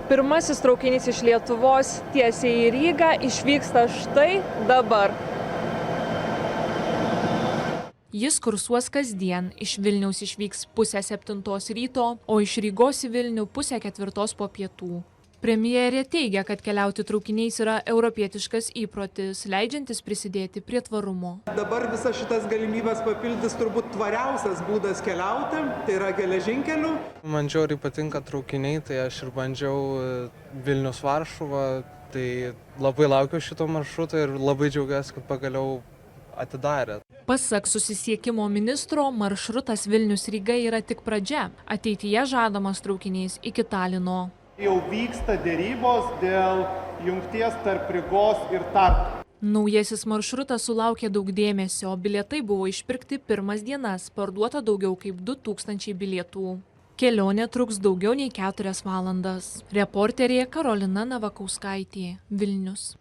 Pirmasis traukinys iš Lietuvos tiesiai į Rygą išvyksta štai dabar. Jis kursuos kasdien. Iš Vilniaus išvyks 6:30 ryto, o iš Rygos į Vilnių 3:30 po pietų. Premjerė teigia, kad keliauti traukiniais yra europietiškas įprotis, leidžiantis prisidėti prie tvarumo. Dabar visas šitas galimybės papildys turbūt tvariausias būdas keliauti, tai yra geležinkeliu. Man žiauriai patinka traukiniai, tai aš ir bandžiau Vilnius Varšuva, tai labai laukiu šito maršruto ir labai džiaugiuosi, kad pagaliau atidarė. Pasak susisiekimo ministro, maršrutas Vilnius Ryga yra tik pradžia. Ateityje žadamas traukiniais iki Talino. Jau vyksta dėrybos dėl jungties tarp Rygos ir Tartu. Naujasis maršrutas sulaukė daug dėmesio, bilietai buvo išpirkti pirmas dienas, parduota daugiau kaip 2000 bilietų. Kelionė truks daugiau nei 4 valandas. Reporterė Karolina Navakauskaitė, Vilnius.